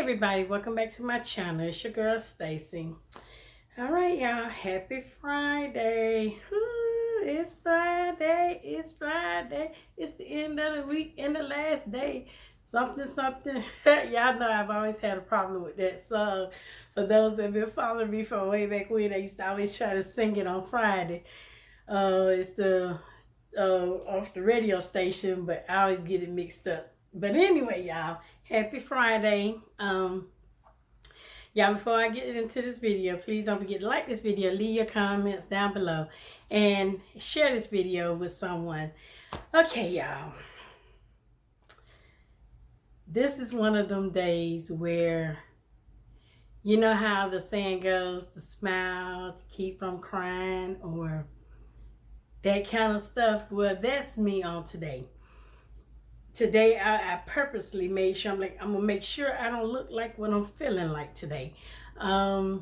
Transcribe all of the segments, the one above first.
everybody, welcome back to my channel. It's your girl Stacy. All right, y'all, happy Friday. It's Friday. It's the end of the week and the last day. Something. Y'all know I've always had a problem with that song. For those that have been following me from way back when, I used to always try to sing it on Friday. It's the off the radio station, but I always get it mixed up. But anyway, y'all, happy Friday. Y'all, before I get into this video, please don't forget to like this video, leave your comments down below, and share this video with someone. Okay, y'all. This is one of them days where, you know how the saying goes, to smile, to keep from crying, or that kind of stuff. Well, that's me on today. Today, I purposely made sure, I'm going to make sure I don't look like what I'm feeling like today. Y'all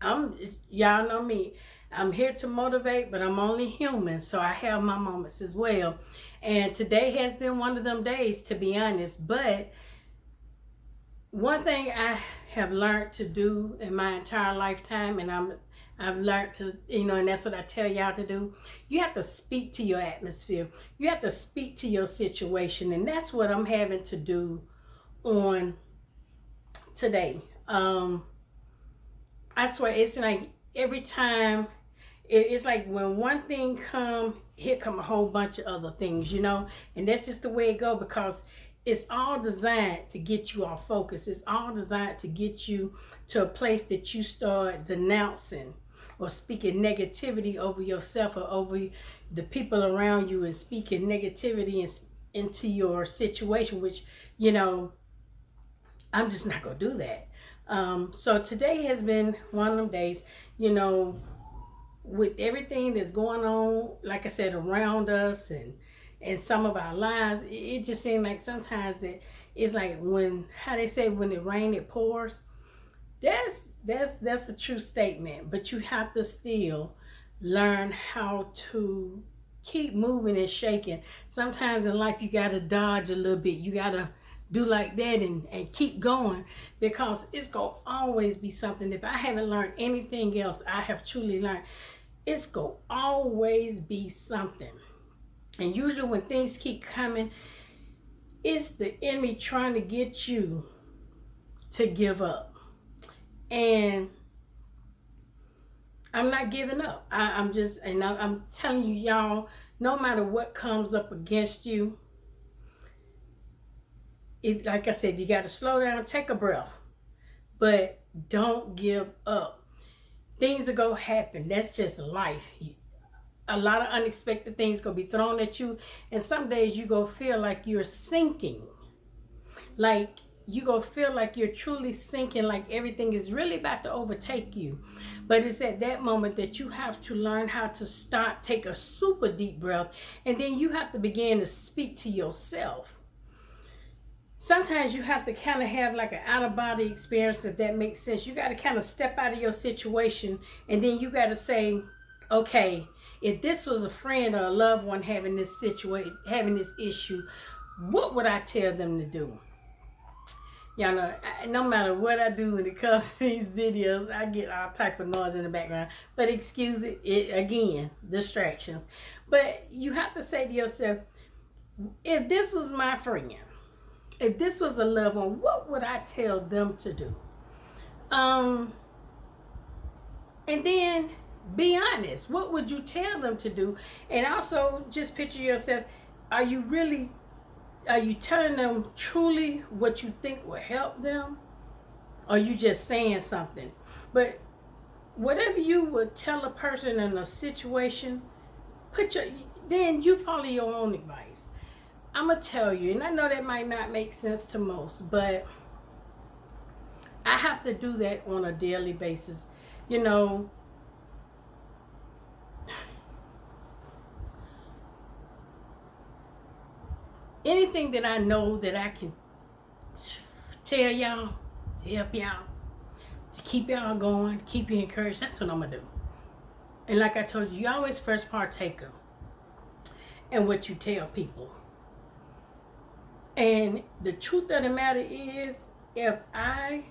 know me. I'm here to motivate, but I'm only human, so I have my moments as well. And today has been one of them days, to be honest. But one thing I have learned to do in my entire lifetime, and I've learned to, and that's what I tell y'all to do. You have to speak to your atmosphere. You have to speak to your situation. And that's what I'm having to do on today. I swear, it's like every time, it's like when one thing come, here come a whole bunch of other things, And that's just the way it goes, because it's all designed to get you off focus. It's all designed to get you to a place that you start denouncing or speaking negativity over yourself or over the people around you, and speaking negativity into your situation, which, I'm just not going to do that. So today has been one of them days, with everything that's going on, like I said, around us and some of our lives. It just seems like sometimes that it's like how they say, when it rains, it pours. That's a true statement, but you have to still learn how to keep moving and shaking. Sometimes in life you gotta dodge a little bit. You gotta do like that and keep going, because it's gonna always be something. If I haven't learned anything else, I have truly learned it's gonna always be something. And usually when things keep coming, it's the enemy trying to get you to give up. And I'm not giving up. I'm telling you, y'all, no matter what comes up against you, like I said, you got to slow down, take a breath, but don't give up. Things are going to happen. That's just life. A lot of unexpected things going to be thrown at you. And some days you going to feel like you're sinking. Like, you gonna feel like you're truly sinking, like everything is really about to overtake you. But it's at that moment that you have to learn how to stop, take a super deep breath, and then you have to begin to speak to yourself. Sometimes you have to kind of have like an out-of-body experience, if that makes sense. You got to kind of step out of your situation, and then you got to say, okay, if this was a friend or a loved one having this situation, having this issue, what would I tell them to do? Y'all know, no matter what I do when it comes to these videos, I get all type of noise in the background. But excuse it, again, distractions. But you have to say to yourself, if this was my friend, if this was a loved one, what would I tell them to do? And then be honest. What would you tell them to do? And also just picture yourself, are you telling them truly what you think will help them? Or are you just saying something? But whatever you would tell a person in a situation, then you follow your own advice. I'm going to tell you, and I know that might not make sense to most, but I have to do that on a daily basis. Anything that I know that I can tell y'all, to help y'all, to keep y'all going, keep you encouraged, that's what I'm going to do. And like I told you, you're always first partaker in what you tell people. And the truth of the matter is, if I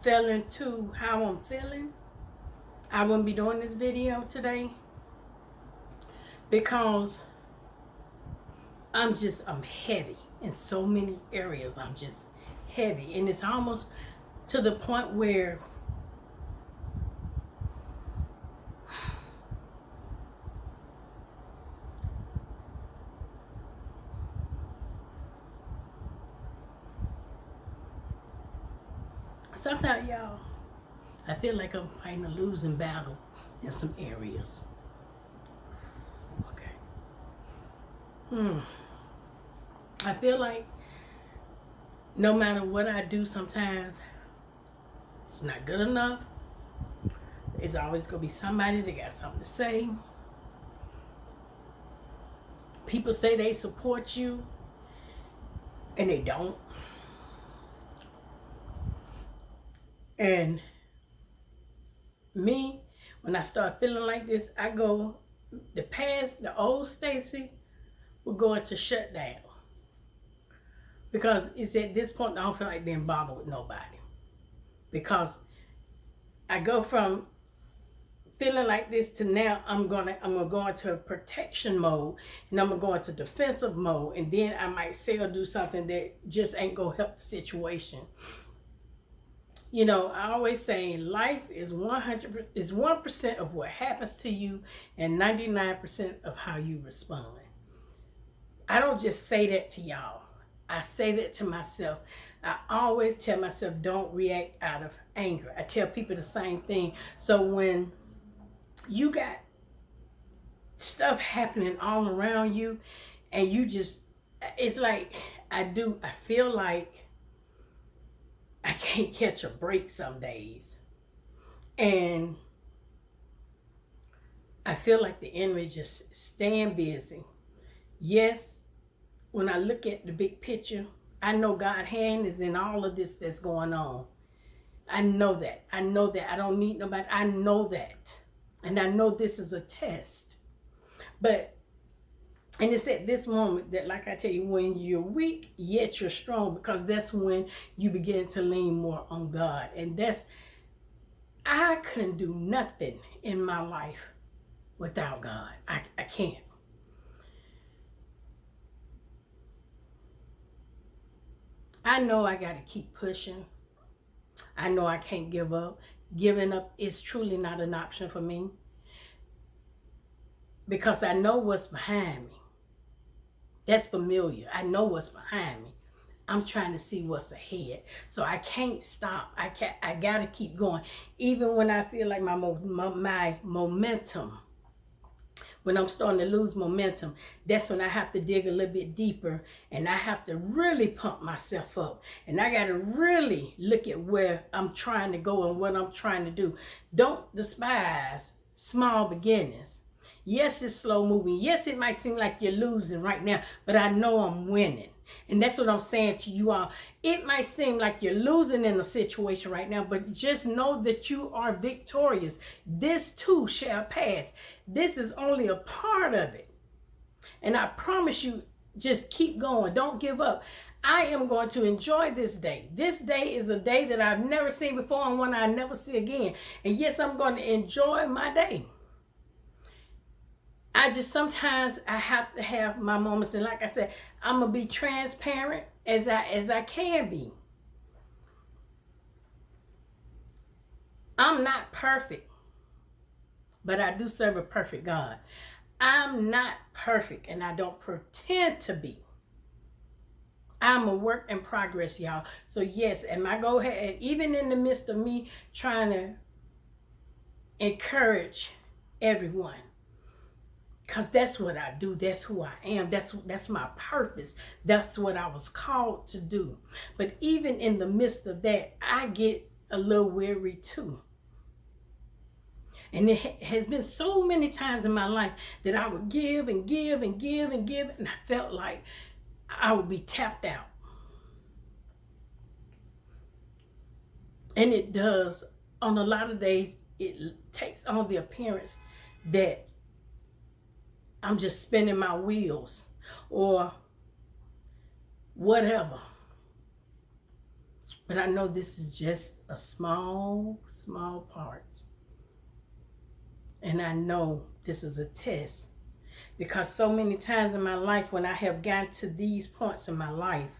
fell into how I'm feeling, I wouldn't be doing this video today, because I'm heavy in so many areas. I'm just heavy, and it's almost to the point where sometimes, y'all, I feel like I'm fighting a losing battle in some areas. Okay. I feel like no matter what I do, sometimes it's not good enough. It's always going to be somebody that got something to say. People say they support you, and they don't. And me, when I start feeling like this, I go, the old Stacy will go into shutdown. Because it's at this point I don't feel like being bothered with nobody. Because I go from feeling like this to now I'm gonna go into a protection mode, and I'm gonna go into defensive mode, and then I might say or do something that just ain't gonna help the situation. You know, I always say life is 1% of what happens to you and 99% of how you respond. I don't just say that to y'all. I say that to myself. I always tell myself, don't react out of anger. I tell people the same thing. So when you got stuff happening all around you, and you just, it's like I feel like I can't catch a break some days. And I feel like the enemy just staying busy. Yes, when I look at the big picture, I know God's hand is in all of this that's going on. I know that. I know that. I don't need nobody. I know that. And I know this is a test. And it's at this moment that, like I tell you, when you're weak, yet you're strong, because that's when you begin to lean more on God. And I couldn't do nothing in my life without God. I can't. I know I got to keep pushing. I know I can't give up. Giving up is truly not an option for me, because I know what's behind me. That's familiar. I know what's behind me. I'm trying to see what's ahead. So I can't stop. I got to keep going. Even when I feel like my momentum, when I'm starting to lose momentum, that's when I have to dig a little bit deeper, and I have to really pump myself up. And I got to really look at where I'm trying to go and what I'm trying to do. Don't despise small beginnings. Yes, it's slow moving. Yes, it might seem like you're losing right now, but I know I'm winning. And that's what I'm saying to you all. It might seem like you're losing in a situation right now, but just know that you are victorious. This too shall pass. This is only a part of it. And I promise you, just keep going. Don't give up. I am going to enjoy this day. This day is a day that I've never seen before, and one I never see again. And yes, I'm going to enjoy my day. Sometimes I have to have my moments, and like I said, I'm gonna be transparent as I can be. I'm not perfect, but I do serve a perfect God. I'm not perfect, and I don't pretend to be. I'm a work in progress, y'all. So yes, and I go ahead, even in the midst of me trying to encourage everyone. Because that's what I do. That's who I am. That's my purpose. That's what I was called to do. But even in the midst of that, I get a little weary too. And it has been so many times in my life that I would give and give and give and give, and I felt like I would be tapped out. And it does. On a lot of days, it takes on the appearance that I'm just spinning my wheels or whatever. But I know this is just a small part. And I know this is a test. Because so many times in my life, when I have gotten to these points in my life,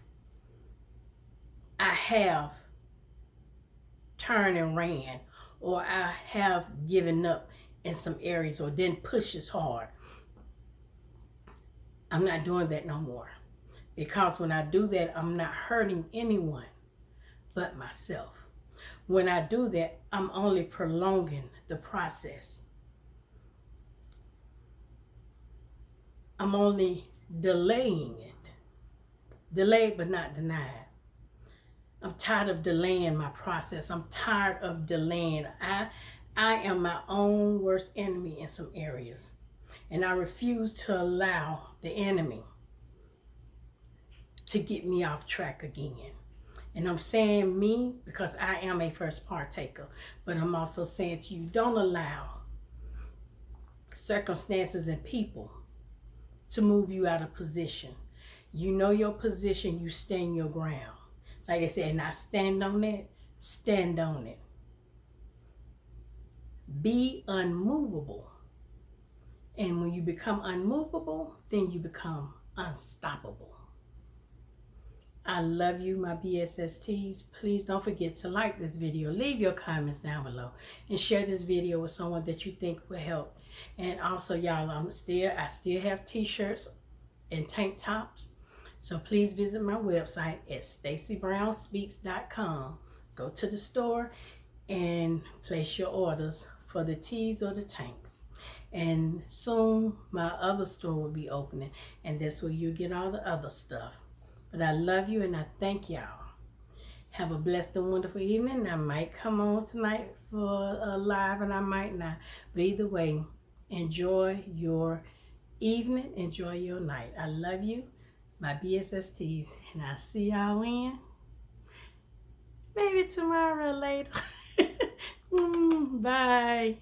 I have turned and ran, or I have given up in some areas, or didn't push as hard. I'm not doing that no more. Because when I do that, I'm not hurting anyone but myself. When I do that, I'm only prolonging the process. I'm only delaying it. Delayed but not denied. I'm tired of delaying my process. I'm tired of delaying. I am my own worst enemy in some areas. And I refuse to allow the enemy to get me off track again. And I'm saying me because I am a first partaker. But I'm also saying to you, don't allow circumstances and people to move you out of position. You know your position, you stand your ground. Like I said, and I stand on it, stand on it. Be unmovable. And when you become unmovable, then you become unstoppable. I love you, my BSSTs. Please don't forget to like this video. Leave your comments down below. And share this video with someone that you think will help. And also, y'all, I still have t-shirts and tank tops. So please visit my website at stacybrownspeaks.com. Go to the store and place your orders for the tees or the tanks. And soon my other store will be opening, and that's where you get all the other stuff. But I love you and I thank y'all. Have a blessed and wonderful evening. I might come on tonight for a live and I might not. But either way, enjoy your evening. Enjoy your night. I love you, my BSSTs. And I'll see y'all in maybe tomorrow or later. Bye.